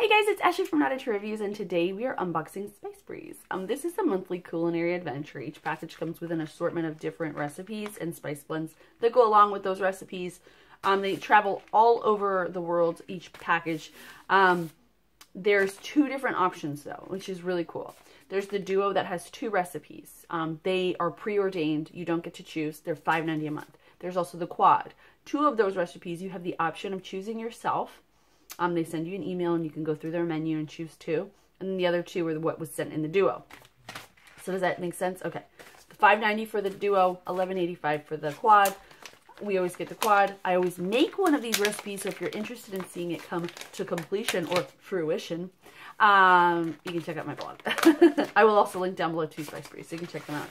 Hey guys, it's Asheli from Not Into Reviews, and today we are unboxing Spice Breeze. This is a monthly culinary adventure. Each package comes with an assortment of different recipes and spice blends that go along with those recipes. They travel all over the world, each package. There's two different options though, which is really cool. There's the duo that has two recipes. They are preordained. You don't get to choose. They're $5.90 a month. There's also the quad. Two of those recipes, you have the option of choosing yourself. They send you an email and you can go through their menu and choose two. And then the other two are what was sent in the duo. So does that make sense? Okay. $5.90 for the duo, $11.85 for the quad. We always get the quad. I always make one of these recipes, so if you're interested in seeing it come to completion or fruition, you can check out my blog. I will also link down below to Spice Breeze, so you can check them out.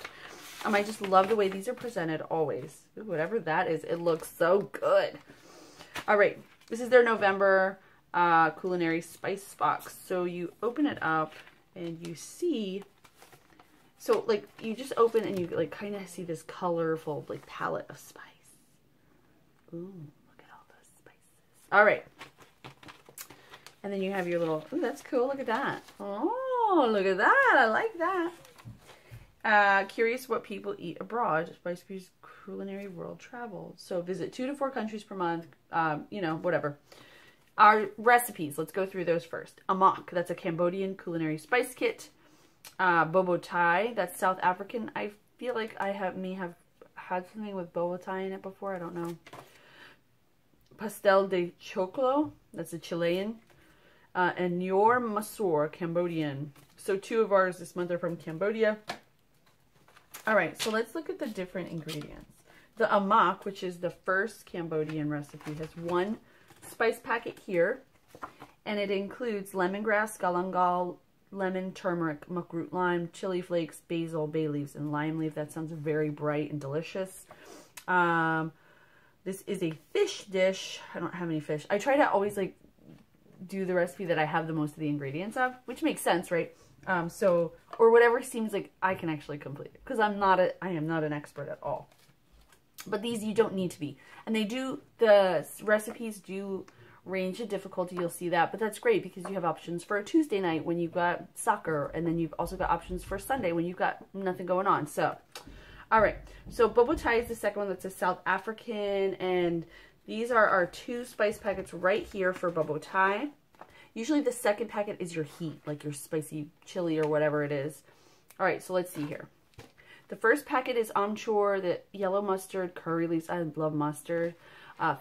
I just love the way these are presented always. Ooh, whatever that is, it looks so good. All right, this is their November culinary spice box. So you open it up and you see, so like you just open and you like kind of see this colorful like palette of spice. Ooh, look at all those spices. All right. And then you have your little, ooh, that's cool. Look at that. Oh, look at that. I like that. Curious what people eat abroad. Spice Breeze culinary world travel. So visit 2 to 4 countries per month. You know, whatever. Our recipes, let's go through those first. Amok, that's a Cambodian culinary spice kit. Bobo Thai, that's South African. I feel like I may have had something with bobo Thai in it before. I don't know. Pastel de Choclo, that's a Chilean. And Nyor Masur, Cambodian. So 2 of ours this month are from Cambodia. All right, so let's look at the different ingredients. The Amok, which is the first Cambodian recipe, has 1 spice packet here, and it includes lemongrass, galangal, lemon, turmeric, muckroot lime, chili flakes, basil, bay leaves, and lime leaf. That sounds very bright and delicious. This is a fish dish. I don't have any fish. I try to always like do the recipe that I have the most of the ingredients of, which makes sense, right? So, or whatever seems like I can actually complete it, because I am not an expert at all. But these you don't need to be. And the recipes do range in difficulty, you'll see that. But that's great because you have options for a Tuesday night when you've got soccer. And then you've also got options for Sunday when you've got nothing going on. So, all right. So Bobo Thai is the second one. That's a South African. And these are our 2 spice packets right here for Bobo Thai. Usually the second packet is your heat, like your spicy chili or whatever it is. All right, so let's see here. The first packet is amchur, the yellow mustard, curry leaves. I love mustard.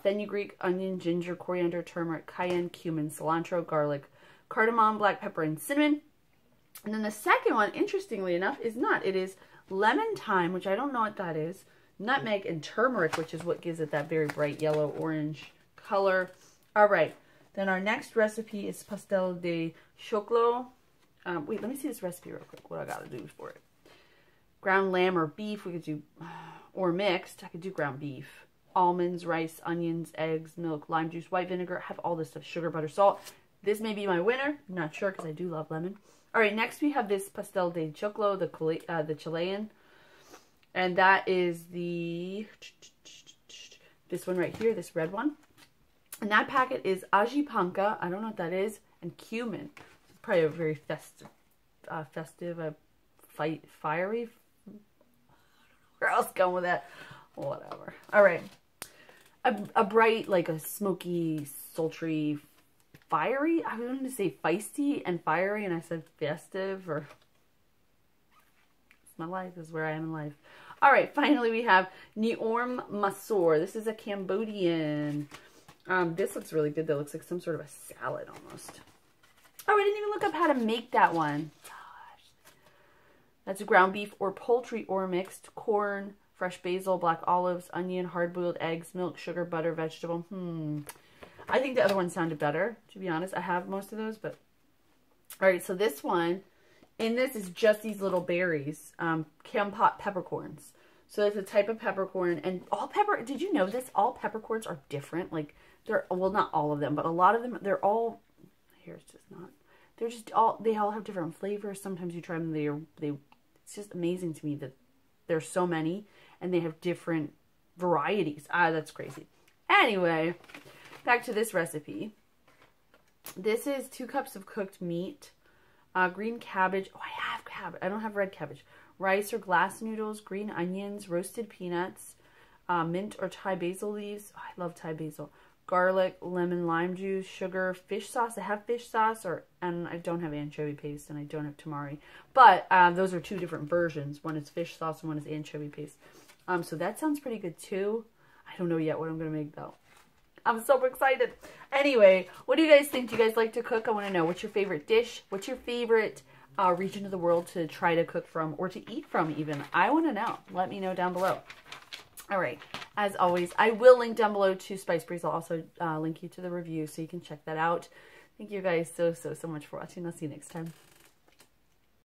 Fenugreek, onion, ginger, coriander, turmeric, cayenne, cumin, cilantro, garlic, cardamom, black pepper, and cinnamon. And then the second one, interestingly enough, is not. It is lemon thyme, which I don't know what that is, nutmeg, and turmeric, which is what gives it that very bright yellow-orange color. All right. Then our next recipe is pastel de choclo. Wait, let me see this recipe real quick. What I got to do for it. Ground lamb or beef, we could do, or mixed. I could do ground beef. Almonds, rice, onions, eggs, milk, lime juice, white vinegar. Have all this stuff. Sugar, butter, salt. This may be my winner. I'm not sure because I do love lemon. All right, next we have this pastel de choclo, the Chilean. And that is this one right here, this red one. And that packet is aji panca, I don't know what that is, and cumin. It's probably a very festive, fiery. Where else going with that? Whatever. All right. A bright, like a smoky, sultry, fiery. I was going to say feisty and fiery, and I said festive. Or it's my life. This is where I am in life. All right. Finally, we have Nyor Masur. This is a Cambodian. This looks really good though. It looks like some sort of a salad almost. Oh, I didn't even look up how to make that one. Gosh. That's a ground beef or poultry or mixed. Corn, fresh basil, black olives, onion, hard-boiled eggs, milk, sugar, butter, vegetable. I think the other one sounded better, to be honest. I have most of those, but... Alright, so this one, in this is just these little berries. Kampot peppercorns. So it's a type of peppercorn, and all did you know this? All peppercorns are different. Like, well, not all of them, but a lot of them, they're all, here it's just not, they're just all, they all have different flavors. Sometimes you try them, it's just amazing to me that there's so many, and they have different varieties. That's crazy. Anyway, back to this recipe. This is 2 cups of cooked meat, green cabbage. Oh, I have cabbage. I don't have red cabbage. Rice or glass noodles, green onions, roasted peanuts, mint or Thai basil leaves. Oh, I love Thai basil. Garlic, lemon, lime juice, sugar, fish sauce. I have fish sauce, and I don't have anchovy paste, and I don't have tamari. But those are 2 different versions. One is fish sauce and one is anchovy paste. So that sounds pretty good too. I don't know yet what I'm going to make though. I'm so excited. Anyway, what do you guys think? Do you guys like to cook? I want to know. What's your favorite dish? What's your favorite region of the world to try to cook from or to eat from even? I want to know. Let me know down below. All right. As always, I will link down below to Spice Breeze. I'll also link you to the review so you can check that out. Thank you guys so much for watching. I'll see you next time.